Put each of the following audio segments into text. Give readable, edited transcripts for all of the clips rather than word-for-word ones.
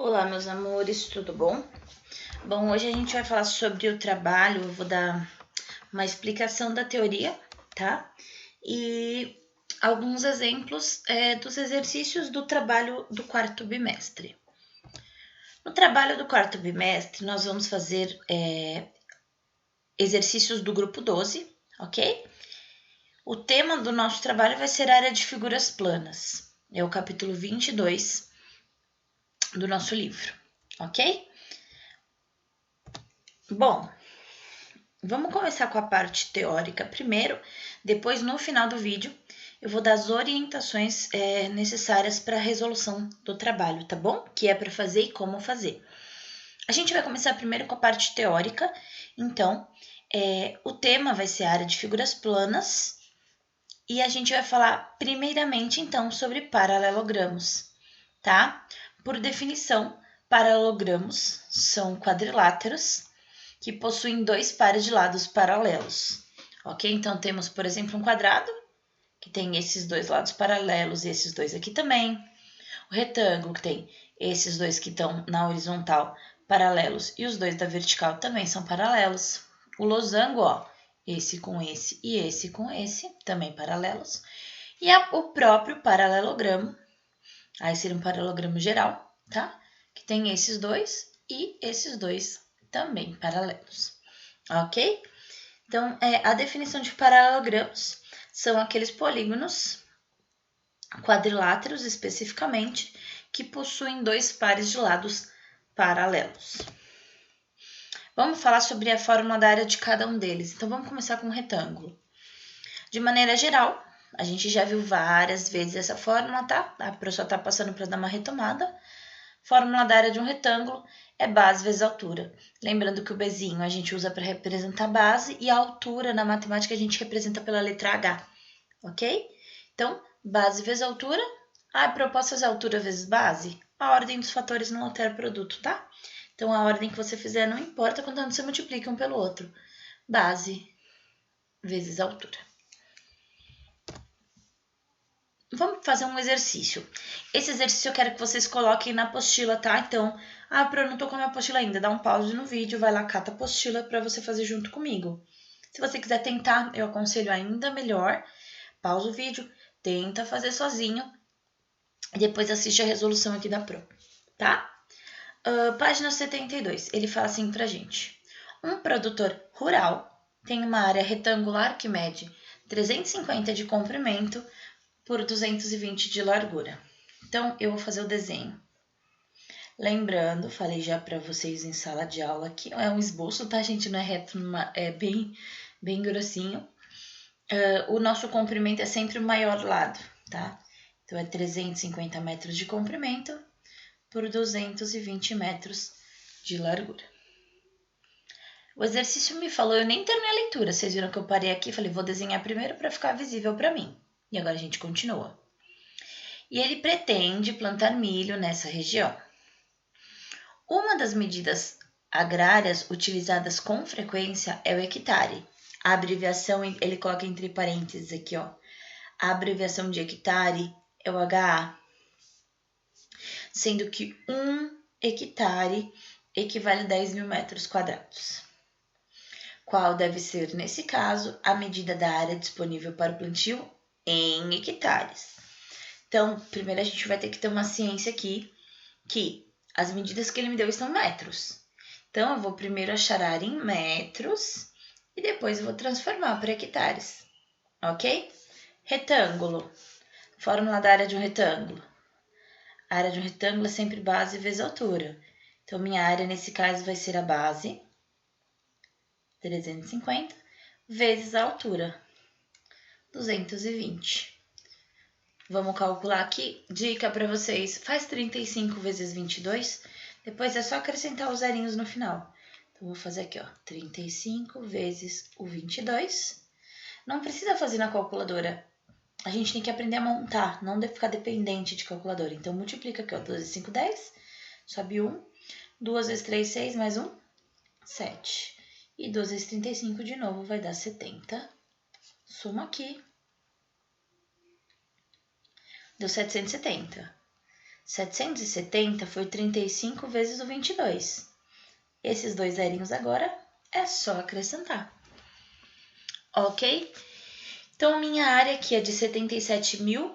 Olá, meus amores, tudo bom? Bom, hoje a gente vai falar sobre o trabalho, eu vou dar uma explicação da teoria, tá? E alguns exemplos dos exercícios do trabalho do quarto bimestre. No trabalho do quarto bimestre, nós vamos fazer exercícios do grupo 12, ok? O tema do nosso trabalho vai ser a área de figuras planas. É o capítulo 22 do nosso livro, ok? Bom, vamos começar com a parte teórica primeiro, depois no final do vídeo eu vou dar as orientações necessárias para a resolução do trabalho, tá bom? Que é para fazer e como fazer. A gente vai começar primeiro com a parte teórica, então o tema vai ser a área de figuras planas e a gente vai falar primeiramente então sobre paralelogramos, tá? Por definição, paralelogramos são quadriláteros que possuem dois pares de lados paralelos, ok? Então, temos, por exemplo, um quadrado, que tem esses dois lados paralelos e esses dois aqui também. O retângulo, que tem esses dois que estão na horizontal paralelos e os dois da vertical também são paralelos. O losango, ó, esse com esse e esse com esse, também paralelos. E o próprio paralelogramo, aí seria um paralelogramo geral, tá? Que tem esses dois e esses dois também paralelos, ok? Então, a definição de paralelogramos são aqueles polígonos quadriláteros, especificamente, que possuem dois pares de lados paralelos. Vamos falar sobre a fórmula da área de cada um deles. Então, vamos começar com o retângulo. De maneira geral, a gente já viu várias vezes essa fórmula, tá? A professora está passando para dar uma retomada. Fórmula da área de um retângulo é base vezes altura. Lembrando que o Bzinho a gente usa para representar a base e a altura na matemática a gente representa pela letra H, ok? Então, base vezes altura. Eu posso fazer altura vezes base? A ordem dos fatores não altera o produto, tá? Então, a ordem que você fizer não importa, contanto você multiplica um pelo outro. Base vezes altura. Vamos fazer um exercício. Esse exercício eu quero que vocês coloquem na apostila, tá? Então, Pro, eu não tô com a minha apostila ainda. Dá um pause no vídeo, vai lá, cata a apostila para você fazer junto comigo. Se você quiser tentar, eu aconselho ainda melhor. Pausa o vídeo, tenta fazer sozinho e depois assiste a resolução aqui da Pro, tá? Página 72, ele fala assim pra gente. Um produtor rural tem uma área retangular que mede 350 de comprimento por 220 de largura. Então, eu vou fazer o desenho. Lembrando, falei já para vocês em sala de aula que é um esboço, tá, gente? Não é reto, é bem grossinho. O nosso comprimento é sempre o maior lado, tá? Então, é 350 metros de comprimento por 220 metros de largura. O exercício me falou, eu nem terminei a leitura, vocês viram que eu parei aqui e falei, vou desenhar primeiro para ficar visível para mim. E agora a gente continua. E ele pretende plantar milho nessa região. Uma das medidas agrárias utilizadas com frequência é o hectare. A abreviação, ele coloca entre parênteses aqui, ó. A abreviação de hectare é o HA, sendo que 1 hectare equivale a 10 mil metros quadrados. Qual deve ser, nesse caso, a medida da área disponível para o plantio em hectares? Então, primeiro a gente vai ter que ter uma ciência aqui que as medidas que ele me deu estão em metros. Então, eu vou primeiro achar a área em metros e depois eu vou transformar para hectares, ok? Retângulo. Fórmula da área de um retângulo. A área de um retângulo é sempre base vezes altura. Então, minha área, nesse caso, vai ser a base, 350, vezes a altura, 220. Vamos calcular aqui. Dica para vocês, faz 35 vezes 22, depois é só acrescentar os zerinhos no final. Então, vou fazer aqui, ó, 35 vezes o 22. Não precisa fazer na calculadora. A gente tem que aprender a montar, não ficar dependente de calculadora. Então, multiplica aqui, ó, 2 vezes 5, 10, sobe 1, 2 vezes 3, 6, mais 1, 7. E 2 vezes 35 de novo vai dar 70. Soma aqui. Deu 770. 770 foi 35 vezes o 22. Esses dois zerinhos agora é só acrescentar. Ok? Então, minha área aqui é de 77.000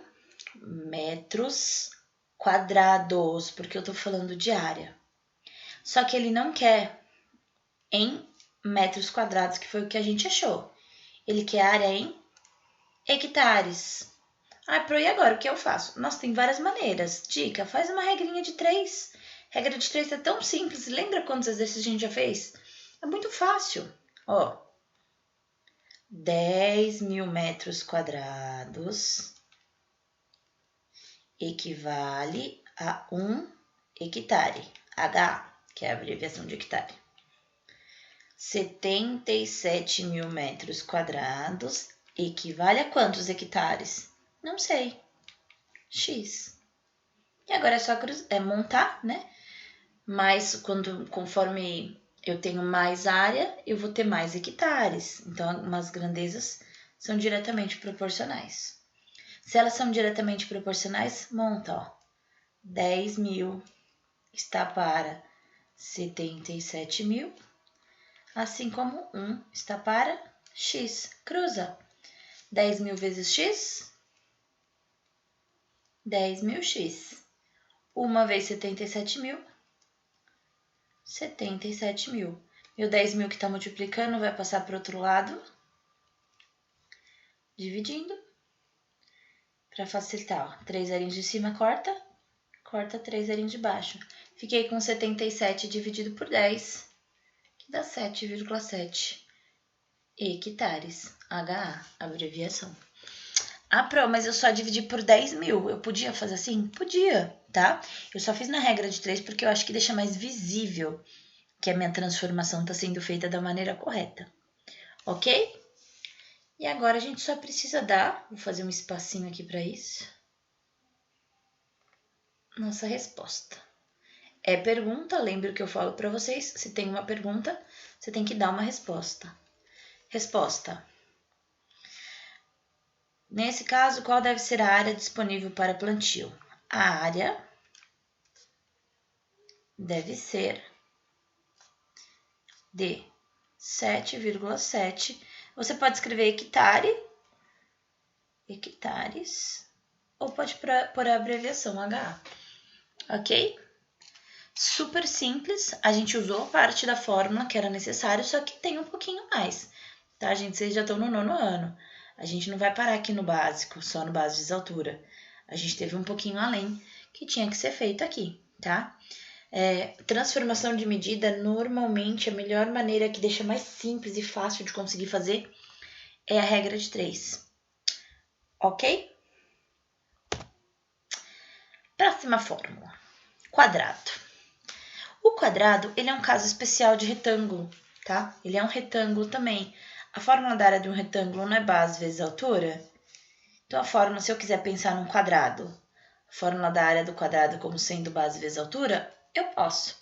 metros quadrados, porque eu tô falando de área. Só que ele não quer em metros quadrados, que foi o que a gente achou. Ele quer área em hectares. Pro e agora, o que eu faço? Nossa, tem várias maneiras. Dica, faz uma regrinha de 3. Regra de 3 é tão simples. Lembra quantos exercícios a gente já fez? É muito fácil. 10.000 metros quadrados equivale a 1 hectare. H, que é a abreviação de hectare. 77.000 metros quadrados equivale a quantos hectares? Não sei. X. E agora é só montar, né? Mas conforme eu tenho mais área, eu vou ter mais hectares. Então, as grandezas são diretamente proporcionais. Se elas são diretamente proporcionais, monta, 10.000 está para 77.000, assim como 1 está para x. Cruza. 10.000 vezes x, 10.000x. 1 vez 77.000, 77.000. E o 10.000 que está multiplicando vai passar para o outro lado, dividindo. Para facilitar, 3 zerinhos de cima corta 3 zerinhos de baixo. Fiquei com 77 dividido por 10, que dá 7,7 hectares. HA, abreviação. Pro, mas eu só dividi por 10.000. Eu podia fazer assim? Podia, tá? Eu só fiz na regra de 3 porque eu acho que deixa mais visível que a minha transformação está sendo feita da maneira correta. Ok? E agora a gente só precisa vou fazer um espacinho aqui para isso. Nossa resposta. É pergunta, lembre o que eu falo para vocês. Se tem uma pergunta, você tem que dar uma resposta. Resposta. Nesse caso, qual deve ser a área disponível para plantio? A área deve ser de 7,7. Você pode escrever hectares, ou pode pôr a abreviação HA. Ok? Super simples. A gente usou parte da fórmula que era necessário, só que tem um pouquinho mais. Tá, gente? Vocês já estão no 9º ano. A gente não vai parar aqui no básico, só no base de desaltura. A gente teve um pouquinho além que tinha que ser feito aqui, tá? Transformação de medida, normalmente, a melhor maneira que deixa mais simples e fácil de conseguir fazer é a regra de 3. Ok? Próxima fórmula. Quadrado. O quadrado, ele é um caso especial de retângulo, tá? Ele é um retângulo também. A fórmula da área de um retângulo não é base vezes altura? Então, a fórmula, se eu quiser pensar num quadrado, a fórmula da área do quadrado como sendo base vezes altura, eu posso,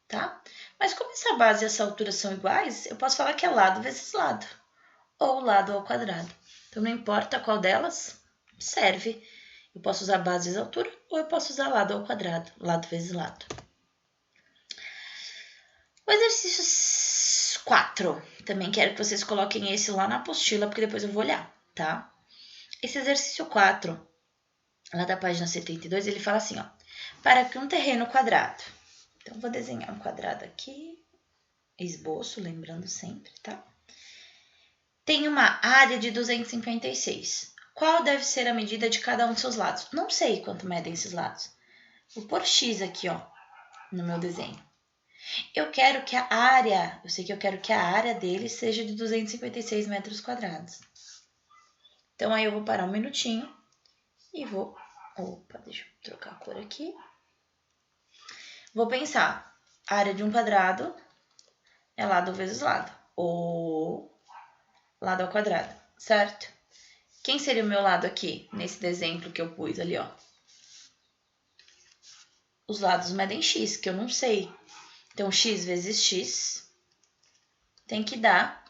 tá? Mas como essa base e essa altura são iguais, eu posso falar que é lado vezes lado, ou lado ao quadrado. Então, não importa qual delas, serve. Eu posso usar base vezes altura, ou eu posso usar lado ao quadrado, lado vezes lado. O exercício 4, também quero que vocês coloquem esse lá na apostila, porque depois eu vou olhar, tá? Esse exercício 4, lá da página 72, ele fala assim, para que um terreno quadrado, então vou desenhar um quadrado aqui, esboço, lembrando sempre, tá? Tem uma área de 256. Qual deve ser a medida de cada um de seus lados? Não sei quanto medem esses lados. Vou pôr X aqui, no meu desenho. Eu quero que a área dele seja de 256 metros quadrados. Então, aí eu vou parar um minutinho e vou... Opa, deixa eu trocar a cor aqui. Vou pensar, a área de um quadrado é lado vezes lado, ou lado ao quadrado, certo? Quem seria o meu lado aqui, nesse exemplo que eu pus ali, Os lados medem x, que eu não sei. Então, x vezes x tem que dar,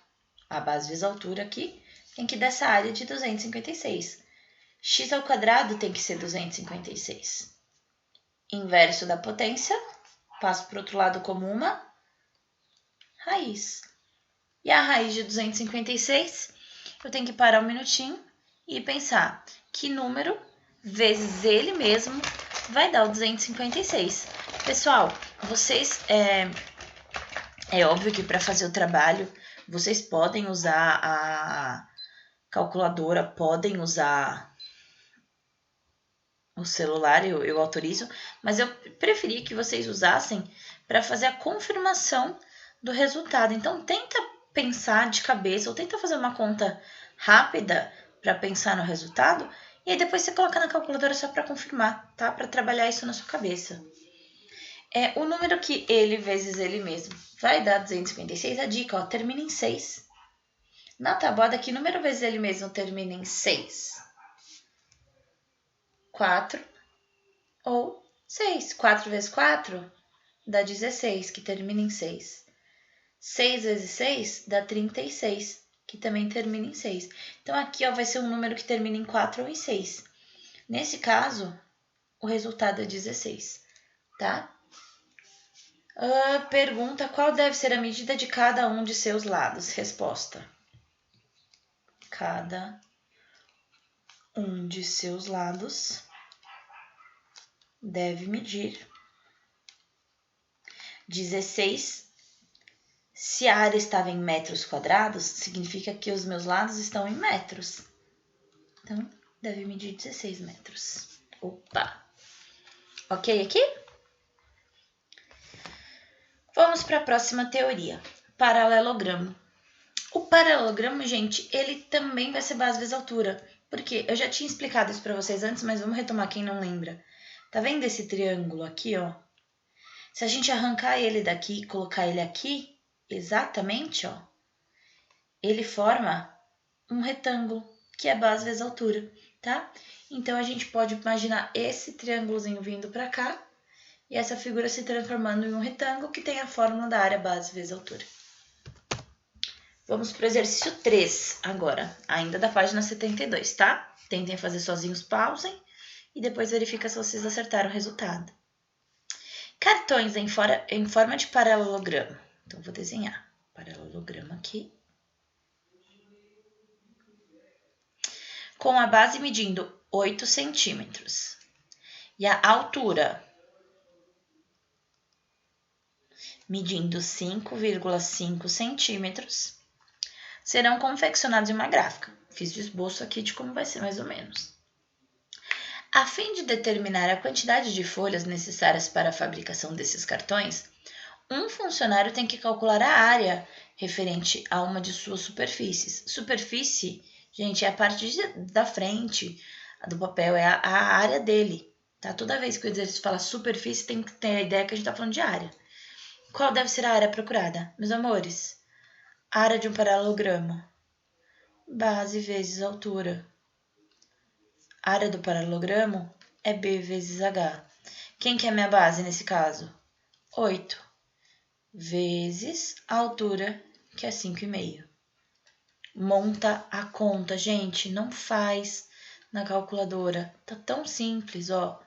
a base vezes a altura aqui, tem que dar essa área de 256. X ao quadrado tem que ser 256. inverso da potência, passo para o outro lado como uma raiz. E a raiz de 256, eu tenho que parar um minutinho e pensar que número vezes ele mesmo vai dar o 256. Pessoal, vocês, é óbvio que para fazer o trabalho, vocês podem usar a calculadora, podem usar o celular, eu autorizo, mas eu preferi que vocês usassem para fazer a confirmação do resultado. Então, tenta pensar de cabeça ou tenta fazer uma conta rápida para pensar no resultado e aí depois você coloca na calculadora só para confirmar, tá? Para trabalhar isso na sua cabeça. O número que ele vezes ele mesmo vai dar 256, a dica, ó, termina em 6. Na tabuada, que número vezes ele mesmo termina em 6? 4 ou 6. 4 vezes 4 dá 16, que termina em 6. 6 vezes 6 dá 36, que também termina em 6. Então, aqui ó, vai ser um número que termina em 4 ou em 6. Nesse caso, o resultado é 16, tá? Pergunta: qual deve ser a medida de cada um de seus lados? Resposta: cada um de seus lados deve medir 16. Se a área estava em metros quadrados, significa que os meus lados estão em metros. Então, deve medir 16 metros. Opa! Ok aqui? Vamos para a próxima teoria. Paralelogramo. O paralelogramo, gente, ele também vai ser base vezes altura. Porque eu já tinha explicado isso para vocês antes, mas vamos retomar quem não lembra. Tá vendo esse triângulo aqui, ó? Se a gente arrancar ele daqui e colocar ele aqui, exatamente, ó, ele forma um retângulo, que é base vezes altura, tá? Então, a gente pode imaginar esse triângulozinho vindo para cá e essa figura se transformando em um retângulo que tem a fórmula da área base vezes altura. Vamos para o exercício 3 agora, ainda da página 72, tá? Tentem fazer sozinhos, pausem e depois verifica se vocês acertaram o resultado. Cartões em forma de paralelogramo. Então, vou desenhar paralelogramo aqui. Com a base medindo 8 centímetros e a altura medindo 5,5 centímetros, serão confeccionados em uma gráfica. Fiz o esboço aqui de como vai ser mais ou menos. A fim de determinar a quantidade de folhas necessárias para a fabricação desses cartões, um funcionário tem que calcular a área referente a uma de suas superfícies. Superfície, gente, é a parte da frente do papel, é a área dele. Tá? Toda vez que o exercício fala superfície, tem que ter a ideia que a gente está falando de área. Qual deve ser a área procurada? Meus amores, área de um paralelogramo. Base vezes altura. Área do paralelogramo é B vezes H. Quem que é minha base nesse caso? 8 vezes a altura, que é 5,5. Monta a conta, gente, não faz na calculadora. Tá tão simples, ó.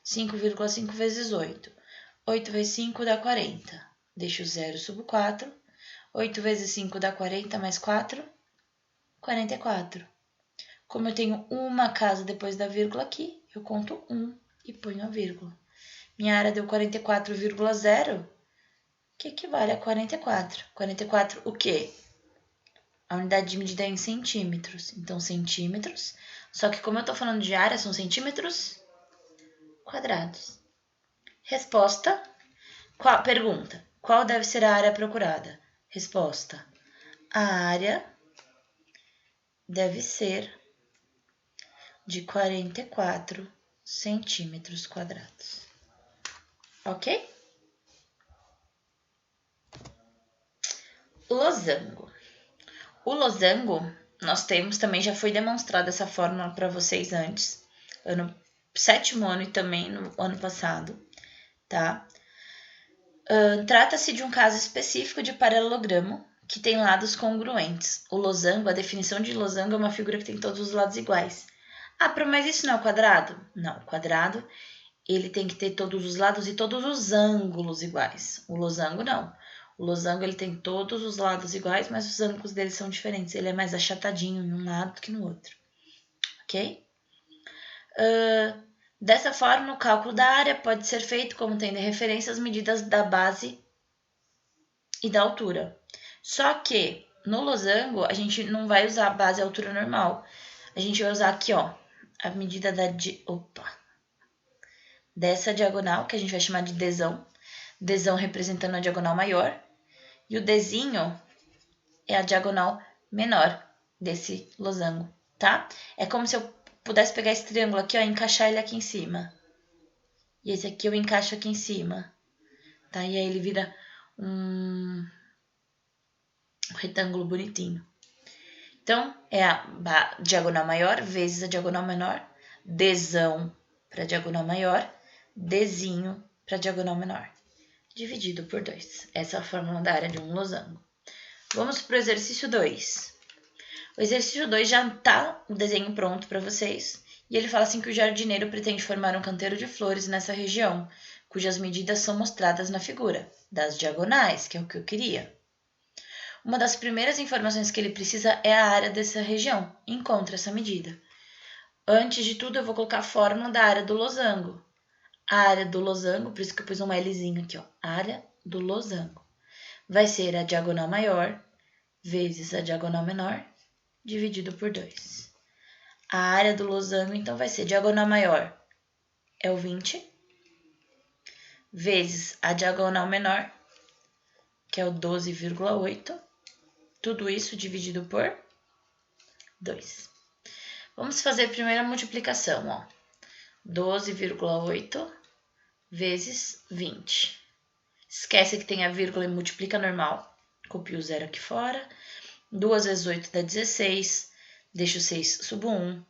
5,5 vezes 8. 8 vezes 5 dá 40. Deixa o 0, subo 4. 8 vezes 5 dá 40, mais 4, 44. Como eu tenho uma casa depois da vírgula aqui, eu conto 1 e ponho a vírgula. Minha área deu 44,0, que equivale a 44. 44 o quê? A unidade de medida é em centímetros. Então, centímetros. Só que como eu tô falando de área, são centímetros quadrados. Resposta. Pergunta. Qual deve ser a área procurada? Resposta. A área deve ser de 44 centímetros quadrados. Ok? Losango. O losango, nós temos também, já foi demonstrada essa fórmula para vocês antes, sétimo ano e também no ano passado, tá? Trata-se de um caso específico de paralelogramo que tem lados congruentes. O losango, a definição de losango é uma figura que tem todos os lados iguais. Ah, mas isso não é o quadrado? Não, o quadrado, ele tem que ter todos os lados e todos os ângulos iguais. O losango não. O losango ele tem todos os lados iguais, mas os ângulos dele são diferentes. Ele é mais achatadinho em um lado do que no outro. Ok? Dessa forma, o cálculo da área pode ser feito como tendo em referência as medidas da base e da altura. Só que no losango, a gente não vai usar a base e a altura normal. A gente vai usar aqui, ó, a medida dessa diagonal, que a gente vai chamar de Dzão. Dzão representando a diagonal maior. E o Dzinho é a diagonal menor desse losango, tá? É como se eu pudesse pegar esse triângulo aqui, ó, e encaixar ele aqui em cima. E esse aqui eu encaixo aqui em cima, tá? E aí ele vira um retângulo bonitinho. Então, é a diagonal maior vezes a diagonal menor, Dzão para a diagonal maior, Dzinho para a diagonal menor, dividido por 2. Essa é a fórmula da área de um losango. Vamos para o exercício 2. O exercício 2 já está o desenho pronto para vocês. E ele fala assim que o jardineiro pretende formar um canteiro de flores nessa região, cujas medidas são mostradas na figura, das diagonais, que é o que eu queria. Uma das primeiras informações que ele precisa é a área dessa região. Encontre essa medida. Antes de tudo, eu vou colocar a fórmula da área do losango. A área do losango, por isso que eu pus um Lzinho aqui, ó. A área do losango vai ser a diagonal maior vezes a diagonal menor, dividido por 2. A área do losango, então, vai ser diagonal maior é o 20, vezes a diagonal menor, que é o 12,8. Tudo isso dividido por 2. Vamos fazer a primeira multiplicação, ó. 12,8 vezes 20. Esquece que tem a vírgula e multiplica normal. Copio o zero aqui fora. 2 vezes 8 dá 16. Deixo 6, subo 1.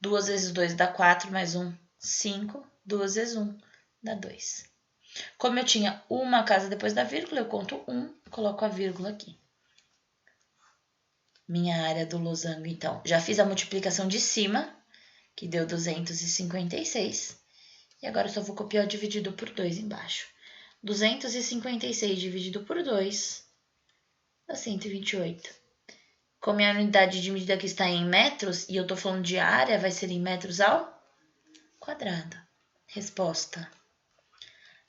2 vezes 2 dá 4, mais 1, 5. 2 vezes 1 dá 2. Como eu tinha uma casa depois da vírgula, eu conto 1, coloco a vírgula aqui. Minha área do losango, então. Já fiz a multiplicação de cima, que deu 256. E agora eu só vou copiar o dividido por 2 embaixo. 256 dividido por 2 dá 128. Como a unidade de medida aqui está em metros, e eu estou falando de área, vai ser em metros ao quadrado. Resposta.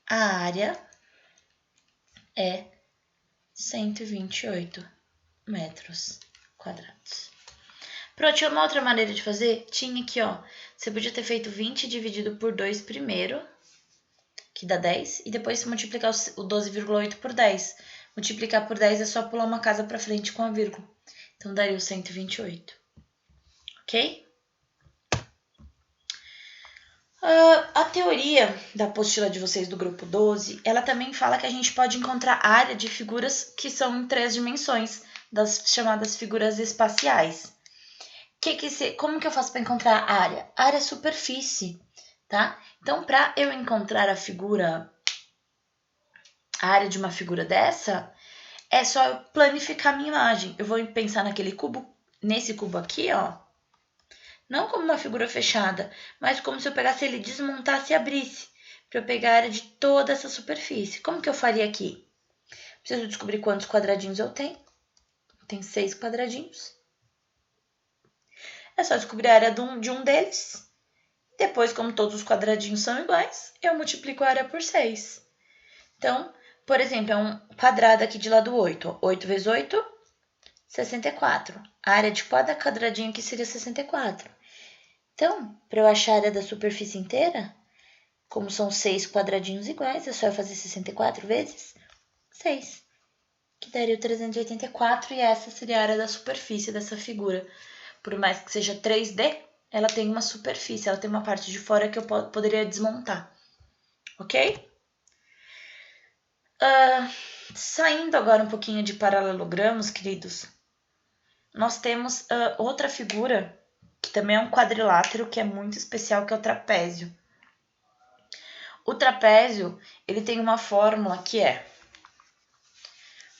A área é 128 metros quadrados. Pronto, tinha uma outra maneira de fazer? Tinha aqui, ó. Você podia ter feito 20 dividido por 2 primeiro, que dá 10, e depois multiplicar o 12,8 por 10. Multiplicar por 10 é só pular uma casa para frente com a vírgula. Então, daria o 128. Ok? A teoria da apostila de vocês do grupo 12, ela também fala que a gente pode encontrar área de figuras que são em 3 dimensões, das chamadas figuras espaciais. Como que eu faço para encontrar a área? A área é superfície, tá? Então, para eu encontrar a área de uma figura dessa, é só eu planificar a minha imagem. Eu vou pensar naquele cubo, nesse cubo aqui, ó. Não como uma figura fechada, mas como se eu pegasse ele, desmontasse e abrisse, para eu pegar a área de toda essa superfície. Como que eu faria aqui? Preciso descobrir quantos quadradinhos eu tenho. Tem 6 quadradinhos. É só descobrir a área de um deles. Depois, como todos os quadradinhos são iguais, eu multiplico a área por 6. Então, por exemplo, é um quadrado aqui de lado 8. 8 vezes 8, 64. A área de cada quadradinho aqui seria 64. Então, para eu achar a área da superfície inteira, como são 6 quadradinhos iguais, é só eu fazer 64 vezes 6, que daria o 384, e essa seria a área da superfície dessa figura. Por mais que seja 3D, ela tem uma superfície, ela tem uma parte de fora que eu poderia desmontar. Ok? Saindo agora um pouquinho de paralelogramos, queridos, nós temos outra figura, que também é um quadrilátero, que é muito especial, que é o trapézio. O trapézio, ele tem uma fórmula que é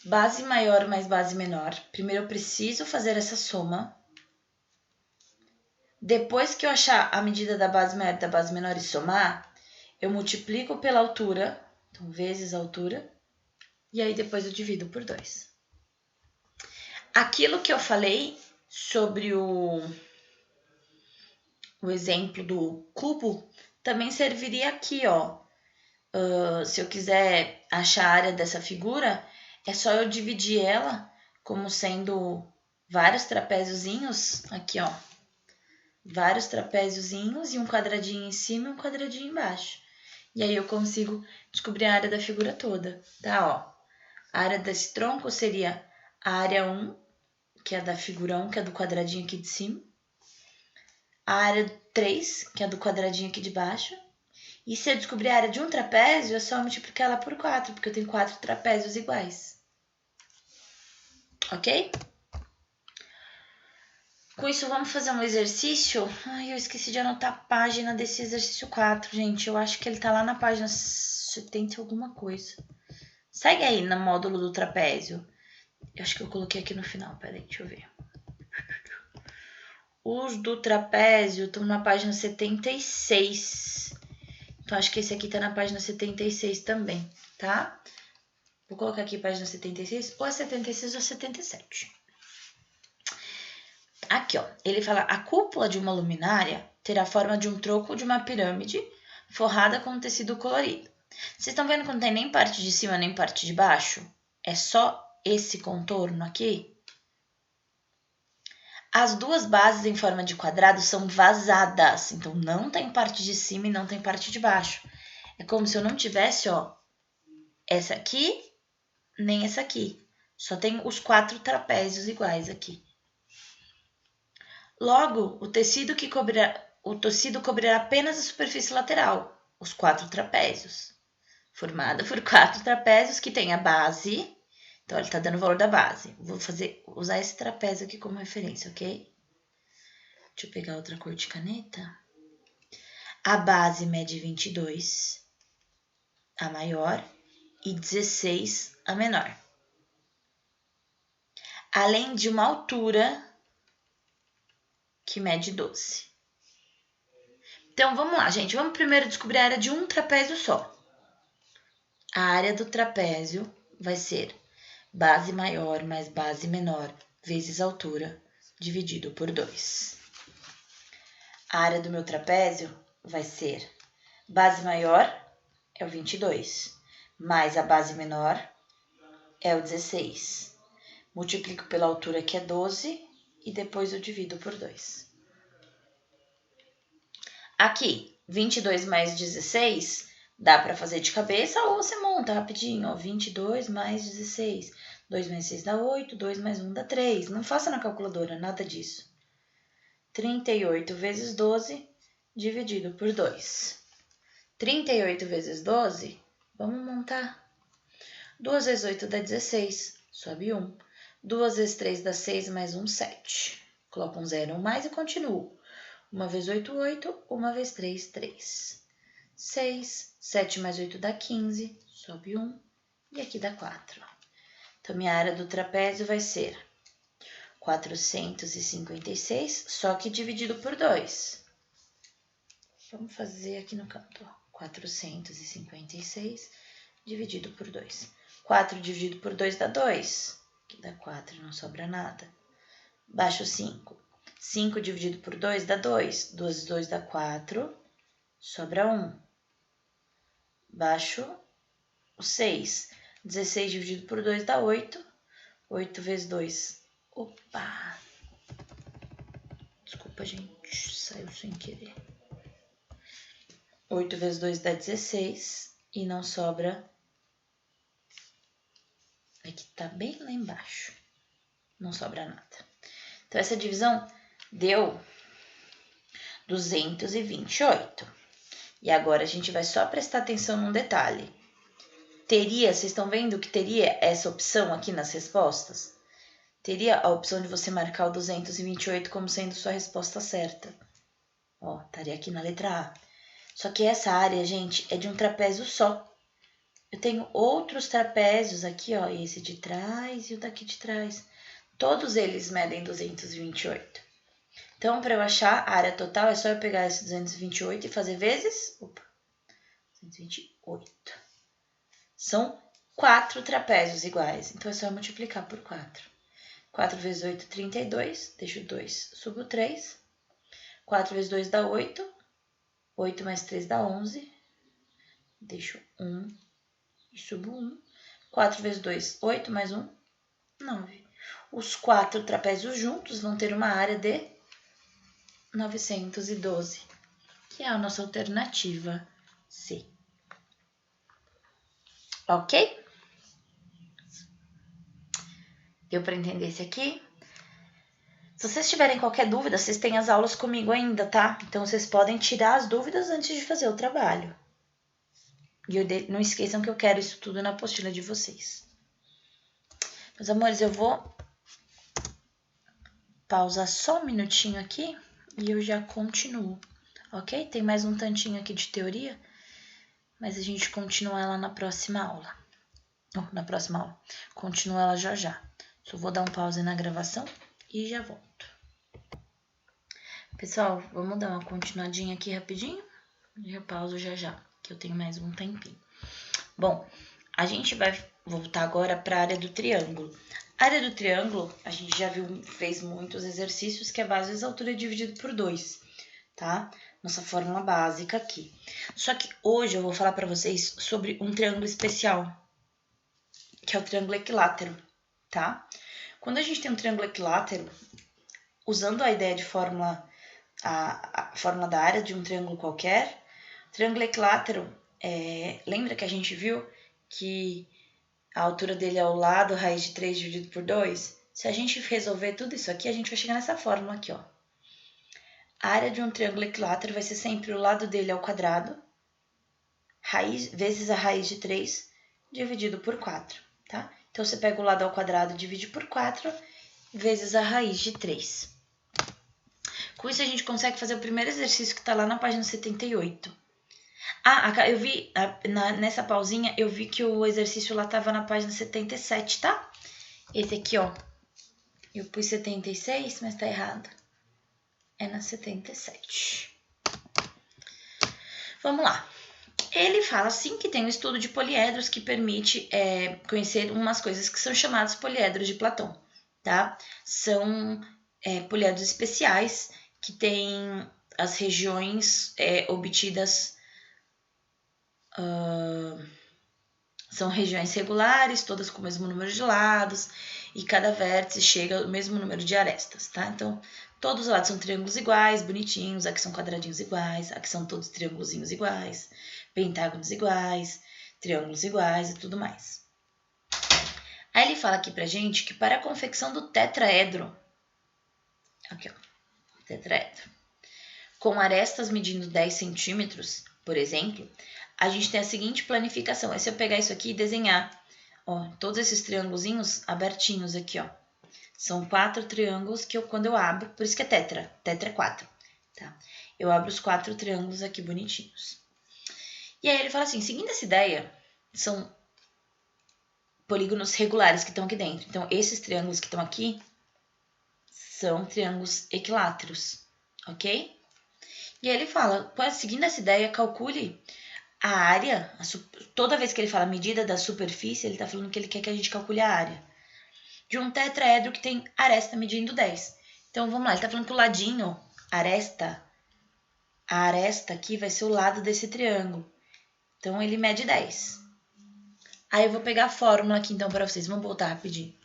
base maior mais base menor. Primeiro eu preciso fazer essa soma. Depois que eu achar a medida da base maior e da base menor e somar, eu multiplico pela altura, então vezes a altura, e aí depois eu divido por 2. Aquilo que eu falei sobre o exemplo do cubo, também serviria aqui, ó. Se eu quiser achar a área dessa figura, é só eu dividir ela como sendo vários trapéziozinhos, aqui, ó. Vários trapéziozinhos e um quadradinho em cima e um quadradinho embaixo. E aí eu consigo descobrir a área da figura toda, tá? Ó, a área desse tronco seria a área 1, que é da figura 1, que é do quadradinho aqui de cima. A área 3, que é do quadradinho aqui de baixo. E se eu descobrir a área de um trapézio, é só multiplicar ela por 4, porque eu tenho 4 trapézios iguais. Ok? Com isso, vamos fazer um exercício. Ai, eu esqueci de anotar a página desse exercício 4, gente. Eu acho que ele tá lá na página 70 alguma coisa. Segue aí no módulo do trapézio. Eu acho que eu coloquei aqui no final. Peraí, deixa eu ver. Os do trapézio estão na página 76. Então, acho que esse aqui tá na página 76 também, tá? Vou colocar aqui página 76, ou 76 ou 77. Aqui, ó, ele fala: a cúpula de uma luminária terá a forma de um tronco de uma pirâmide forrada com tecido colorido. Vocês estão vendo que não tem nem parte de cima nem parte de baixo? É só esse contorno aqui. As duas bases em forma de quadrado são vazadas, então não tem parte de cima e não tem parte de baixo. É como se eu não tivesse, ó, essa aqui, nem essa aqui. Só tem os 4 trapézios iguais aqui. Logo, o tecido cobrirá apenas a superfície lateral, os 4 trapézios, formada por 4 trapézios que tem a base. Então, ele está dando o valor da base. Vou usar esse trapézio aqui como referência, ok? Deixa eu pegar outra cor de caneta. A base mede 22, a maior, e 16, a menor. Além de uma altura que mede 12. Então, vamos lá, gente. Vamos primeiro descobrir a área de um trapézio só. A área do trapézio vai ser base maior mais base menor vezes altura, dividido por 2. A área do meu trapézio vai ser base maior é o 22, mais a base menor é o 16. Multiplico pela altura, que é 12, e depois eu divido por 2. Aqui, 22 mais 16, dá para fazer de cabeça ou você monta rapidinho, ó, 22 mais 16. 2 mais 6 dá 8, 2 mais 1 dá 3. Não faça na calculadora, nada disso. 38 vezes 12, dividido por 2. 38 vezes 12, vamos montar. 2 vezes 8 dá 16, sobe 1. 2 vezes 3 dá 6, mais 1, 7. Coloco um 0, um mais e continuo. 1 vezes 8, 8. 1 vezes 3, 3. 6, 7 mais 8 dá 15, sobe 1. E aqui dá 4. Então, minha área do trapézio vai ser 456, só que dividido por 2. Vamos fazer aqui no canto, ó. 456 dividido por 2. 4 dividido por 2 dá 2, que dá 4, não sobra nada. Baixo 5. 5 dividido por 2 dá 2. 2 vezes 2 dá 4, sobra 1. Baixo o 6. 16 dividido por 2 dá 8. 8 vezes 2. Opa! Desculpa, gente. Saiu sem querer. 8 vezes 2 dá 16. E não sobra. Aqui tá bem lá embaixo. Não sobra nada. Então, essa divisão deu 228. E agora a gente vai só prestar atenção num detalhe. Vocês estão vendo que teria essa opção aqui nas respostas? Teria a opção de você marcar o 228 como sendo sua resposta certa. Ó, estaria aqui na letra A. Só que essa área, gente, é de um trapézio só. Eu tenho outros trapézios aqui, ó, esse de trás e o daqui de trás. Todos eles medem 228. Então, para eu achar a área total, é só eu pegar esse 228 e fazer vezes... Opa! 228. São 4 trapézios iguais, então é só multiplicar por 4. 4 vezes 8, 32, deixo 2, subo 3. 4 vezes 2 dá 8. 8 mais 3 dá 11. Deixo 1 e subo 1. 4 vezes 2, 8 mais 1, 9. Os 4 trapézios juntos vão ter uma área de 912, que é a nossa alternativa C. Ok? Deu para entender esse aqui? Se vocês tiverem qualquer dúvida, vocês têm as aulas comigo ainda, tá? Então, vocês podem tirar as dúvidas antes de fazer o trabalho. E não esqueçam que eu quero isso tudo na apostila de vocês. Meus amores, eu vou pausar só um minutinho aqui e eu já continuo, ok? Tem mais um tantinho aqui de teoria, mas a gente continua ela na próxima aula. Na próxima aula. Continua ela já já. Só vou dar um pause na gravação e já volto. Pessoal, vamos dar uma continuadinha aqui rapidinho. Já pauso já já, que eu tenho mais um tempinho. Bom, a gente vai voltar agora para a área do triângulo. A área do triângulo, a gente já fez muitos exercícios, que é base vezes altura dividido por 2, tá? Nossa fórmula básica aqui. Só que hoje eu vou falar para vocês sobre um triângulo especial, que é o triângulo equilátero, tá? Quando a gente tem um triângulo equilátero, usando a ideia de fórmula, a fórmula da área de um triângulo qualquer, triângulo equilátero, lembra que a gente viu que a altura dele é o lado raiz de 3 dividido por 2? Se a gente resolver tudo isso aqui, a gente vai chegar nessa fórmula aqui, ó. A área de um triângulo equilátero vai ser sempre o lado dele ao quadrado, raiz vezes a raiz de 3 dividido por 4, tá? Então, você pega o lado ao quadrado e divide por 4 vezes a raiz de 3. Com isso, a gente consegue fazer o primeiro exercício que está lá na página 78. Eu vi, nessa pausinha, eu vi que o exercício lá estava na página 77, tá? Esse aqui, ó, eu pus 76, mas tá errado. É na 77. Vamos lá. Ele fala, assim, que tem um estudo de poliedros que permite conhecer umas coisas que são chamadas poliedros de Platão, tá? São poliedros especiais que têm as regiões obtidas... são regiões regulares, todas com o mesmo número de lados, e cada vértice chega ao mesmo número de arestas, tá? Então, todos os lados são triângulos iguais, bonitinhos, aqui são quadradinhos iguais, aqui são todos triângulozinhos iguais, pentágonos iguais, triângulos iguais e tudo mais. Aí ele fala aqui pra gente que para a confecção do tetraedro, aqui ó, tetraedro, com arestas medindo 10 centímetros, por exemplo, a gente tem a seguinte planificação. É se eu pegar isso aqui e desenhar, ó, todos esses triângulozinhos abertinhos aqui, ó. São 4 triângulos que quando eu abro, por isso que é tetra. Tetra é 4, tá? Eu abro os 4 triângulos aqui bonitinhos. E aí ele fala assim, seguindo essa ideia, são polígonos regulares que estão aqui dentro. Então, esses triângulos que estão aqui são triângulos equiláteros, ok? E aí ele fala, seguindo essa ideia, calcule a área, toda vez que ele fala medida da superfície, ele está falando que ele quer que a gente calcule a área de um tetraedro que tem aresta medindo 10. Então, vamos lá, ele está falando que o ladinho, a aresta aqui vai ser o lado desse triângulo. Então, ele mede 10. Aí, eu vou pegar a fórmula aqui, então, para vocês. Vamos voltar rapidinho.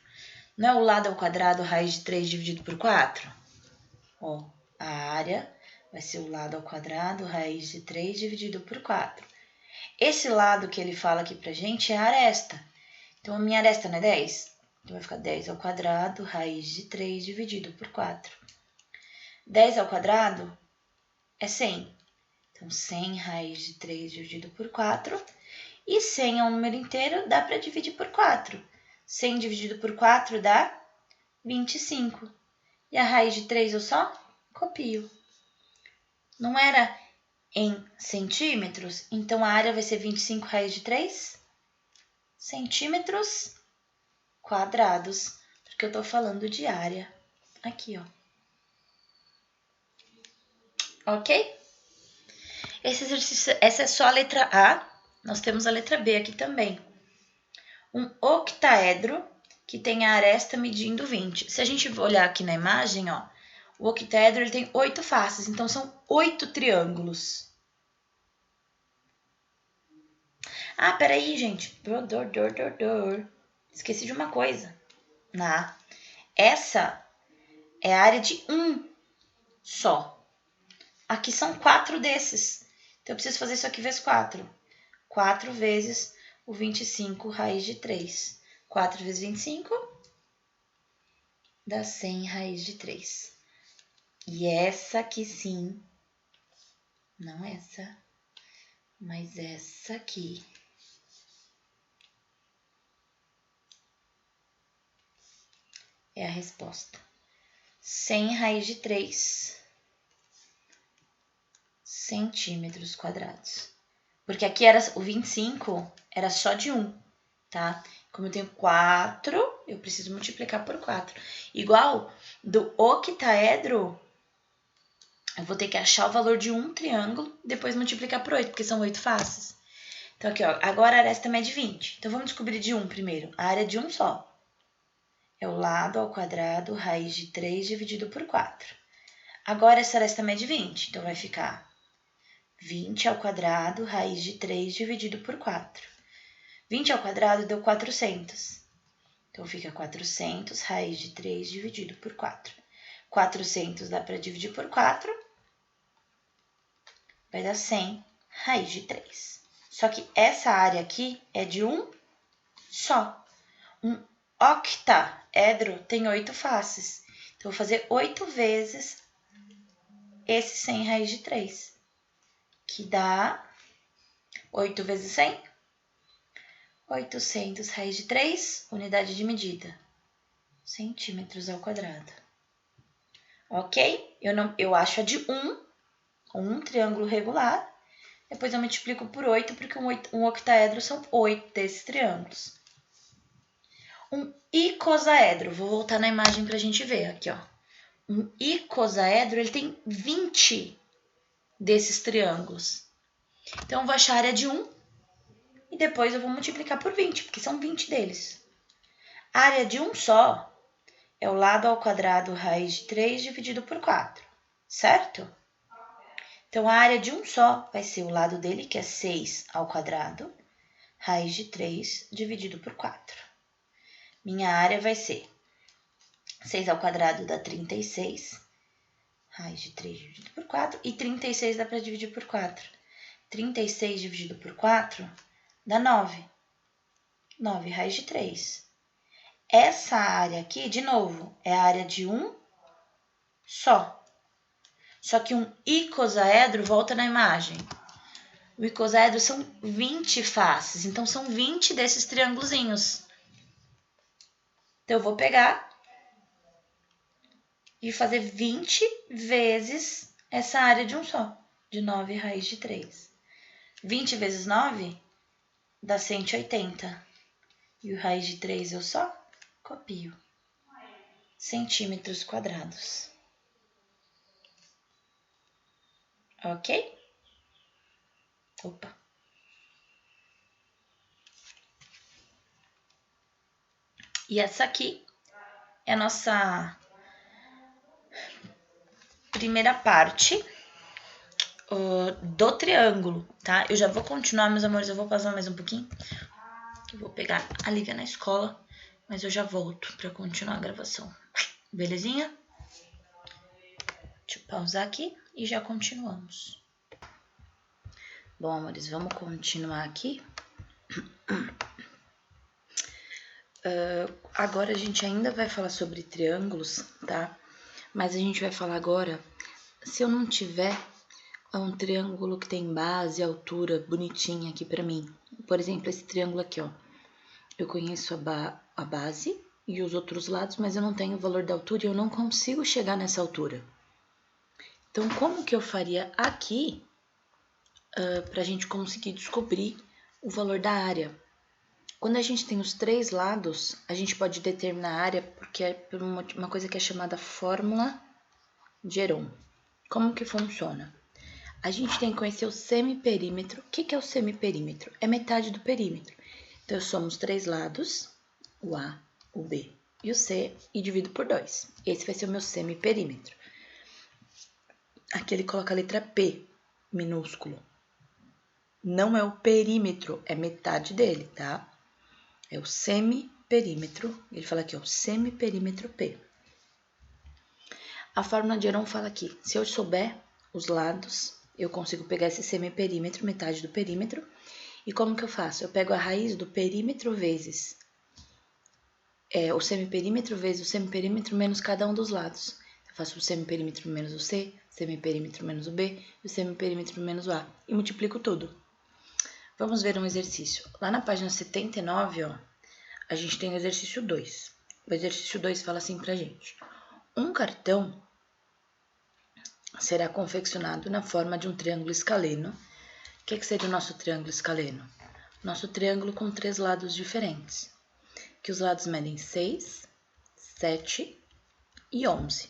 Não é o lado ao quadrado, raiz de 3 dividido por 4? Ó, a área vai ser o lado ao quadrado, raiz de 3 dividido por 4. Esse lado que ele fala aqui pra gente é a aresta. Então, a minha aresta não é 10? Então, vai ficar 10 ao quadrado, raiz de 3 dividido por 4. 10 ao quadrado é 100. Então, 100 raiz de 3 dividido por 4. E 100 é um número inteiro, dá para dividir por 4. 100 dividido por 4 dá 25. E a raiz de 3 eu só copio. Não era em centímetros? Então, a área vai ser 25 raiz de 3 centímetros quadrados, porque eu estou falando de área aqui, ó. Ok? Esse exercício, essa é só a letra A. Nós temos a letra B aqui também. Um octaedro que tem a aresta medindo 20. Se a gente olhar aqui na imagem, ó, o octaedro ele tem 8 faces, então são 8 triângulos. Ah, peraí, gente. Esqueci de uma coisa. Essa é a área de um só. Aqui são 4 desses. Então, eu preciso fazer isso aqui vezes 4. 4 vezes o 25 raiz de 3. 4 vezes 25 dá 100 raiz de 3. E essa aqui sim, não essa, mas essa aqui. É a resposta. 100 raiz de 3 centímetros quadrados. Porque aqui era o 25 era só de 1, tá? Como eu tenho 4, eu preciso multiplicar por 4. Igual do octaedro, eu vou ter que achar o valor de um triângulo, depois multiplicar por 8, porque são 8 faces. Então, aqui, ó, agora a aresta mede 20. Então, vamos descobrir de 1 primeiro. A área de 1 só. É o lado ao quadrado, raiz de 3 dividido por 4. Agora, essa aresta mede 20. Então, vai ficar 20 ao quadrado, raiz de 3 dividido por 4. 20 ao quadrado deu 400. Então, fica 400, raiz de 3 dividido por 4. 400 dá para dividir por 4. Vai dar 100, raiz de 3. Só que essa área aqui é de um só. Um octaedro tem 8 faces. Então, eu vou fazer 8 vezes esse 100 raiz de 3. Que dá 8 vezes 100. 800 raiz de 3, unidade de centímetros ao quadrado. Ok? Eu acho a de 1 triângulo regular. Depois eu multiplico por 8, porque um octaedro são 8 desses triângulos. Um icosaedro, vou voltar na imagem para a gente ver aqui, ó. Um icosaedro, ele tem 20 desses triângulos. Então, eu vou achar a área de 1 e depois eu vou multiplicar por 20, porque são 20 deles. A área de um só é o lado ao quadrado raiz de 3 dividido por 4, certo? Então, a área de um só vai ser o lado dele, que é 6 ao quadrado, raiz de 3 dividido por 4. Minha área vai ser 6 ao quadrado dá 36, raiz de 3 dividido por 4, e 36 dá para dividir por 4. 36 dividido por 4 dá 9. 9 raiz de 3. Essa área aqui, de novo, é a área de um só. Só que um icosaedro, volta na imagem. O icosaedro são 20 faces, então são 20 desses triângulozinhos. Então, eu vou pegar e fazer 20 vezes essa área de um só, de 9 raiz de 3. 20 vezes 9 dá 180. E o raiz de 3 eu só copio. Centímetros quadrados. Ok? Opa. E essa aqui é a nossa primeira parte do triângulo, tá? Eu já vou continuar, meus amores, eu vou passar mais um pouquinho. Eu vou pegar a Lívia na escola, mas eu já volto para continuar a gravação. Belezinha? Deixa eu pausar aqui e já continuamos. Bom, amores, vamos continuar aqui. Agora a gente ainda vai falar sobre triângulos, tá? Mas a gente vai falar agora, se eu não tiver um triângulo que tem base e altura bonitinha aqui pra mim. Por exemplo, esse triângulo aqui, ó. Eu conheço a base e os outros lados, mas eu não tenho o valor da altura e eu não consigo chegar nessa altura. Então, como que eu faria aqui pra gente conseguir descobrir o valor da área? Quando a gente tem os 3 lados, a gente pode determinar a área porque é por uma coisa que é chamada fórmula de Heron. Como que funciona? A gente tem que conhecer o semiperímetro. O que é o semiperímetro? É metade do perímetro. Então, eu somo os 3 lados, o A, o B e o C, e divido por 2. Esse vai ser o meu semiperímetro. Aqui ele coloca a letra P, minúsculo. Não é o perímetro, é metade dele, tá? É o semiperímetro. Ele fala aqui, ó, semiperímetro P. A fórmula de Heron fala aqui, se eu souber os lados, eu consigo pegar esse semiperímetro, metade do perímetro. E como que eu faço? Eu pego a raiz do perímetro vezes o semiperímetro vezes o semiperímetro menos cada um dos lados. Eu faço o semiperímetro menos o C, semiperímetro menos o B e o semiperímetro menos o A. E multiplico tudo. Vamos ver um exercício. Lá na página 79, ó, a gente tem o exercício 2. O exercício 2 fala assim pra gente. Um cartão será confeccionado na forma de um triângulo escaleno. O que seria o nosso triângulo escaleno? Nosso triângulo com 3 lados diferentes. Que os lados medem 6, 7 e 11.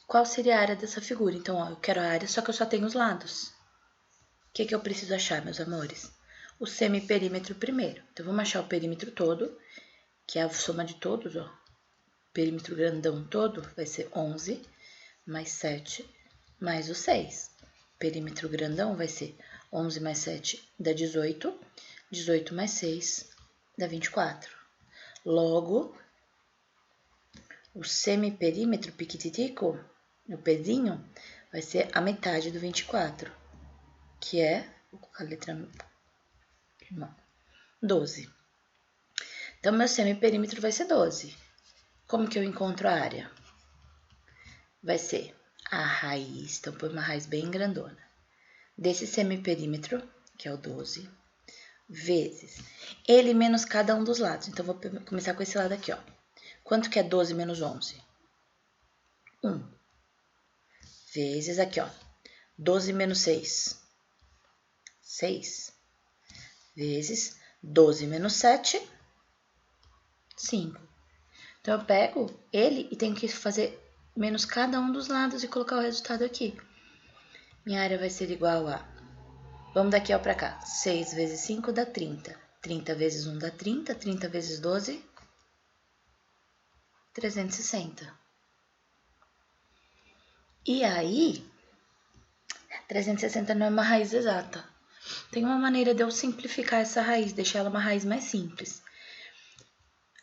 Qual seria a área dessa figura? Então, ó, eu quero a área, só que eu só tenho os lados. O que eu preciso achar, meus amores? O semiperímetro primeiro. Então, vamos achar o perímetro todo, que é a soma de todos, ó. O perímetro grandão todo vai ser 11, mais 7, mais o 6. O perímetro grandão vai ser 11 mais 7 dá 18, 18 mais 6 dá 24. Logo, o semiperímetro piquititico, o pezinho, vai ser a metade do 24, que é, vou colocar a letra 12. Então, meu semiperímetro vai ser 12. Como que eu encontro a área? Vai ser a raiz, então põe uma raiz bem grandona, desse semiperímetro, que é o 12, vezes ele menos cada um dos lados. Então, vou começar com esse lado aqui, ó. Quanto que é 12 menos 11? 1. Vezes aqui, ó. 12 menos 6. 6. Vezes 12 menos 7. 5. Então, eu pego ele e tenho que fazer menos cada um dos lados e colocar o resultado aqui. Minha área vai ser igual a... Vamos daqui ó pra cá. 6 vezes 5 dá 30. 30 vezes 1 dá 30. 30 vezes 12... 360. E aí, 360 não é uma raiz exata. Tem uma maneira de eu simplificar essa raiz, deixar ela uma raiz mais simples.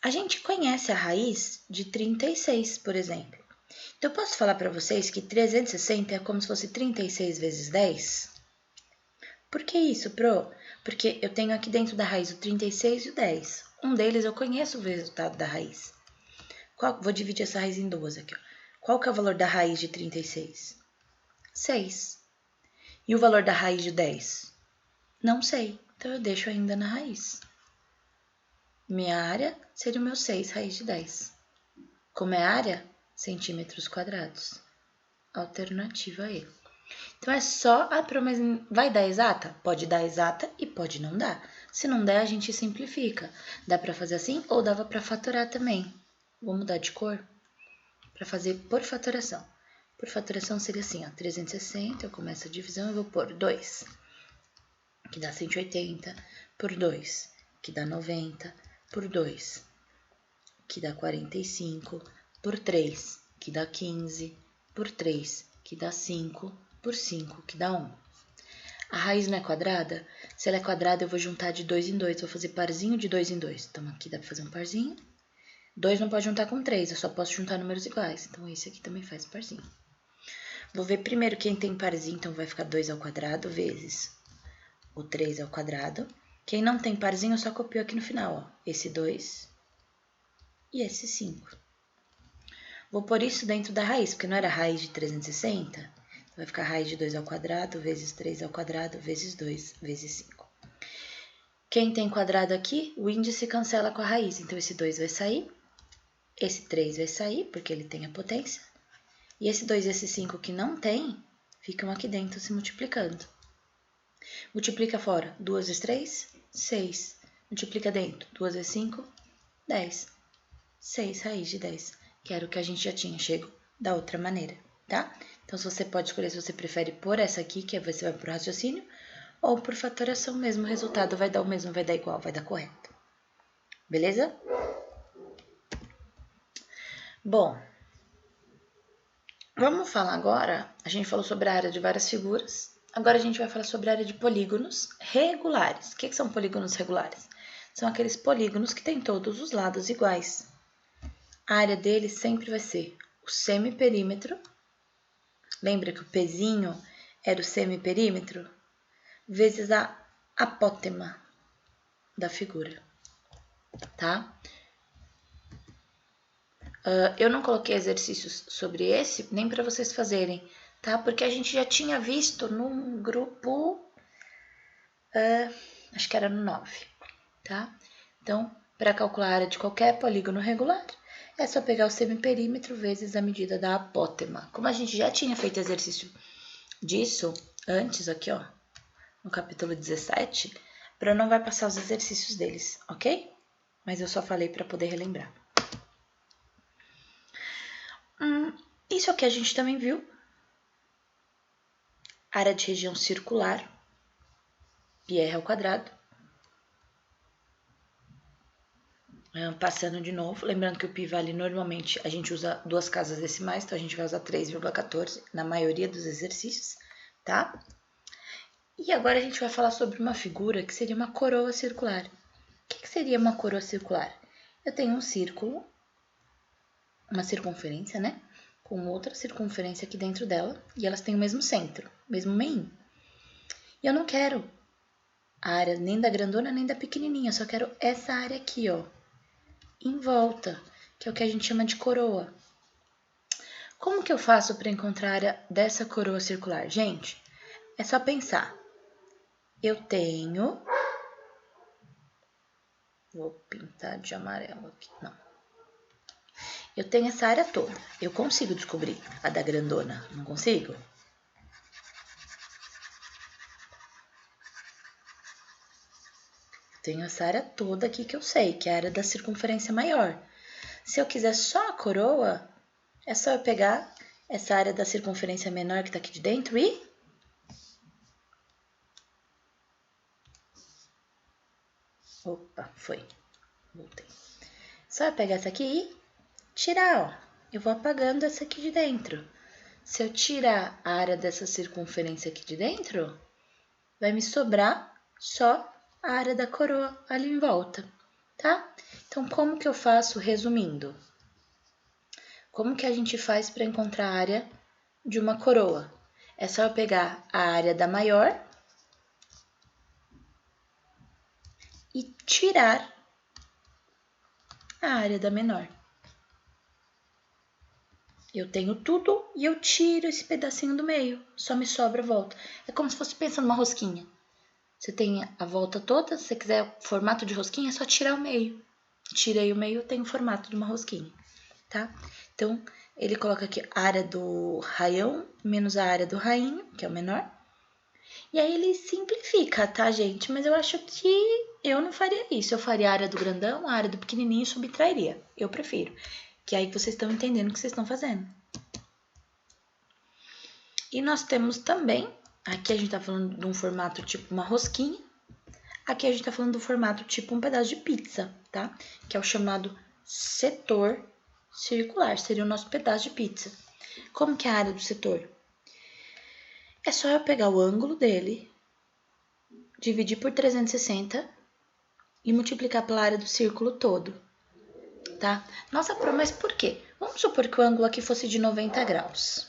A gente conhece a raiz de 36, por exemplo. Então, eu posso falar para vocês que 360 é como se fosse 36 vezes 10? Por que isso, Pro? Porque eu tenho aqui dentro da raiz o 36 e o 10. Um deles eu conheço o resultado da raiz. Vou dividir essa raiz em duas aqui. Ó. Qual que é o valor da raiz de 36? 6. E o valor da raiz de 10? Não sei, então eu deixo ainda na raiz. Minha área seria o meu 6 raiz de 10. Como é área? Centímetros quadrados. Alternativa E. Então, é só... mas vai dar exata? Pode dar exata e pode não dar. Se não der, a gente simplifica. Dá para fazer assim ou dava para fatorar também. Vou mudar de cor para fazer por fatoração. Por fatoração seria assim, ó, 360, eu começo a divisão e vou pôr 2, que dá 180, por 2, que dá 90, por 2, que dá 45, por 3, que dá 15, por 3, que dá 5, por 5, que dá 1. A raiz não é quadrada? Se ela é quadrada, eu vou juntar de 2 em 2, vou fazer parzinho de 2 em 2. Então, aqui dá para fazer um parzinho. 2 não pode juntar com 3, eu só posso juntar números iguais. Então, esse aqui também faz parzinho. Vou ver primeiro quem tem parzinho, então vai ficar 2 ao quadrado vezes o 3 ao quadrado. Quem não tem parzinho, eu só copio aqui no final, ó. Esse 2 e esse 5. Vou pôr isso dentro da raiz, porque não era raiz de 360? Então, vai ficar raiz de 2 ao quadrado vezes 3 ao quadrado vezes 2 vezes 5. Quem tem quadrado aqui, o índice cancela com a raiz. Então, esse 2 vai sair, esse 3 vai sair, porque ele tem a potência. E esse 2 e esse 5 que não tem, ficam aqui dentro se multiplicando. Multiplica fora, 2 vezes 3, 6. Multiplica dentro, 2 vezes 5, 10. 6 raiz de 10, que era o que a gente já tinha chego da outra maneira, tá? Então, você pode escolher se você prefere por essa aqui, que você vai pro raciocínio, ou por fatoração mesmo. O resultado vai dar o mesmo, vai dar igual, vai dar correto. Beleza? Bom, vamos falar agora. A gente falou sobre a área de várias figuras. Agora a gente vai falar sobre a área de polígonos regulares. O que são polígonos regulares? São aqueles polígonos que têm todos os lados iguais. A área deles sempre vai ser o semiperímetro. Lembra que o pezinho era o semiperímetro? Vezes a apótema da figura, tá? Eu não coloquei exercícios sobre esse, nem para vocês fazerem, tá? Porque a gente já tinha visto num grupo, acho que era no 9, tá? Então, para calcular a área de qualquer polígono regular, é só pegar o semiperímetro vezes a medida da apótema. Como a gente já tinha feito exercício disso antes, aqui, ó, no capítulo 17, para não vai passar os exercícios deles, ok? Mas eu só falei para poder relembrar. Isso aqui a gente também viu. Área de região circular, πr ao quadrado. Passando de novo, lembrando que o π vale normalmente, a gente usa duas casas decimais, então a gente vai usar 3,14 na maioria dos exercícios, tá? E agora a gente vai falar sobre uma figura que seria uma coroa circular. O que seria uma coroa circular? Eu tenho um círculo, uma circunferência, né? Com outra circunferência aqui dentro dela, e elas têm o mesmo centro, o mesmo meio. E eu não quero a área nem da grandona nem da pequenininha, eu só quero essa área aqui, ó, em volta, que é o que a gente chama de coroa. Como que eu faço para encontrar a área dessa coroa circular? Gente, é só pensar. Eu tenho... Vou pintar de amarelo aqui, não. Eu tenho essa área toda. Eu consigo descobrir a da grandona, não consigo? Tenho essa área toda aqui que eu sei, que é a área da circunferência maior. Se eu quiser só a coroa, é só eu pegar essa área da circunferência menor que tá aqui de dentro e... Opa, foi. Voltei. Só eu pegar essa aqui e tirar, ó. Eu vou apagando essa aqui de dentro. Se eu tirar a área dessa circunferência aqui de dentro, vai me sobrar só a área da coroa ali em volta, tá? Então, como que eu faço, resumindo? Como que a gente faz para encontrar a área de uma coroa? É só eu pegar a área da maior e tirar a área da menor. Eu tenho tudo e eu tiro esse pedacinho do meio, só me sobra a volta. É como se fosse pensando numa rosquinha. Você tem a volta toda, se você quiser formato de rosquinha, é só tirar o meio. Tirei o meio, tem o formato de uma rosquinha, tá? Então, ele coloca aqui a área do raião menos a área do rainho, que é o menor. E aí ele simplifica, tá, gente? Mas eu acho que eu não faria isso. Eu faria a área do grandão, a área do pequenininho e subtrairia. Eu prefiro. Que é aí que vocês estão entendendo o que vocês estão fazendo. E nós temos também, aqui a gente tá falando de um formato tipo uma rosquinha. Aqui a gente tá falando do formato tipo um pedaço de pizza, tá? Que é o chamado setor circular, seria o nosso pedaço de pizza. Como que é a área do setor? É só eu pegar o ângulo dele, dividir por 360 e multiplicar pela área do círculo todo, tá? Nossa, mas por quê? Vamos supor que o ângulo aqui fosse de 90 graus.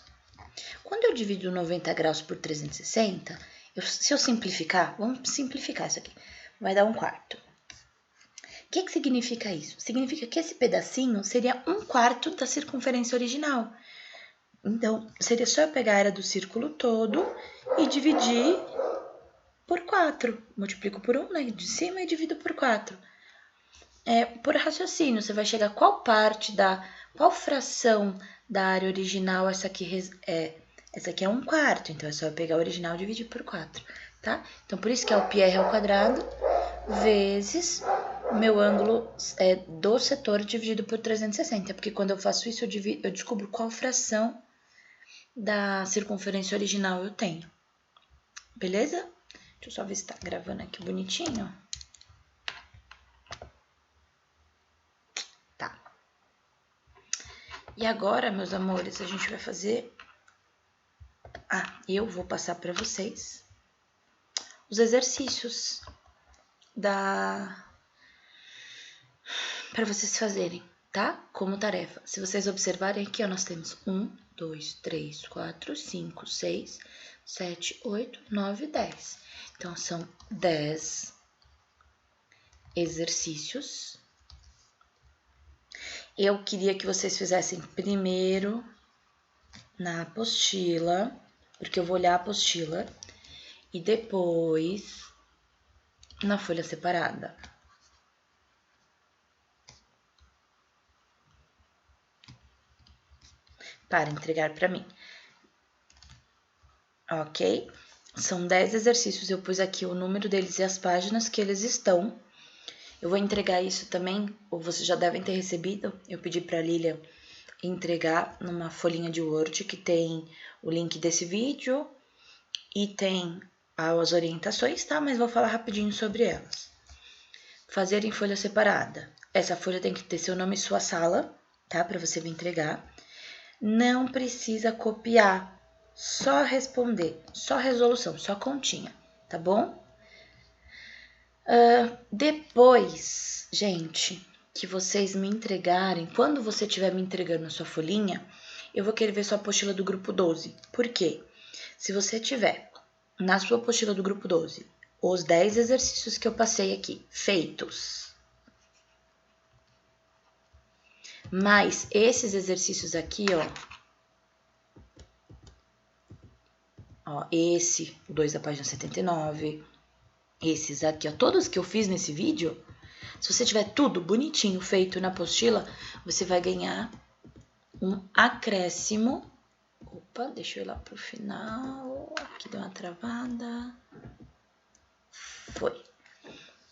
Quando eu divido 90 graus por 360, se eu simplificar, vamos simplificar isso aqui, vai dar 1/4. O que significa isso? Significa que esse pedacinho seria 1/4 da circunferência original. Então, seria só eu pegar a área do círculo todo e dividir por 4. Multiplico por 1, né, de cima, e divido por 4. Por raciocínio, você vai chegar a qual fração da área original essa aqui é 1/4. Então, é só eu pegar a original e dividir por 4, tá? Então, por isso que é o πr ao quadrado vezes o meu ângulo do setor dividido por 360. Porque quando eu faço isso, eu descubro qual fração da circunferência original eu tenho. Beleza? Deixa eu só ver se tá gravando aqui bonitinho. Tá. E agora, meus amores, a gente vai fazer... eu vou passar para vocês os exercícios para vocês fazerem, tá? Como tarefa. Se vocês observarem aqui, ó, nós temos 1, 2, 3, 4, 5, 6, 7, 8, 9, 10. Então, são 10 exercícios. Eu queria que vocês fizessem primeiro na apostila, porque eu vou olhar a apostila, e depois na folha separada. Para entregar para mim. Ok? São 10 exercícios, eu pus aqui o número deles e as páginas que eles estão. Eu vou entregar isso também, ou vocês já devem ter recebido. Eu pedi para a Lilian entregar numa folhinha de Word que tem o link desse vídeo e tem as orientações, tá? Mas vou falar rapidinho sobre elas. Fazer em folha separada. Essa folha tem que ter seu nome e sua sala, tá? Para você vir entregar. Não precisa copiar, só responder, só resolução, só continha, tá bom? Depois, gente, que vocês me entregarem, quando você estiver me entregando a sua folhinha, eu vou querer ver sua apostila do grupo 12. Por quê? Se você tiver na sua apostila do grupo 12 os 10 exercícios que eu passei aqui, feitos, mas esses exercícios aqui, ó, esse, o 2 da página 79, esses aqui, ó, todos que eu fiz nesse vídeo, se você tiver tudo bonitinho feito na apostila, você vai ganhar um acréscimo. Opa, deixa eu ir lá pro final. Aqui deu uma travada. Foi.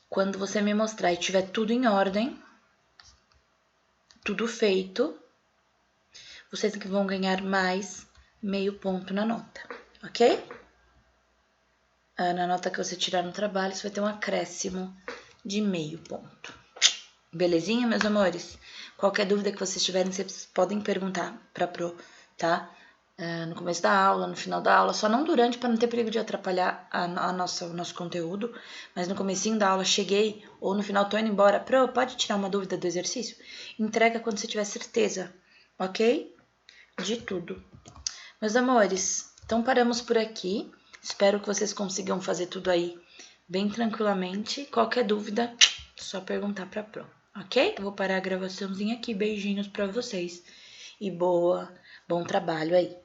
Quando você me mostrar e tiver tudo em ordem, tudo feito, vocês que vão ganhar mais meio ponto na nota, ok? Na nota que você tirar no trabalho, você vai ter um acréscimo de meio ponto. Belezinha, meus amores? Qualquer dúvida que vocês tiverem, vocês podem perguntar pra Pro, tá? No começo da aula, no final da aula, só não durante, para não ter perigo de atrapalhar o nosso conteúdo, mas no comecinho da aula cheguei, ou no final tô indo embora, Pro, pode tirar uma dúvida do exercício? Entrega quando você tiver certeza, ok? De tudo. Meus amores, então paramos por aqui, espero que vocês consigam fazer tudo aí bem tranquilamente, qualquer dúvida, só perguntar pra Pro, ok? Eu vou parar a gravaçãozinha aqui, beijinhos pra vocês e bom trabalho aí.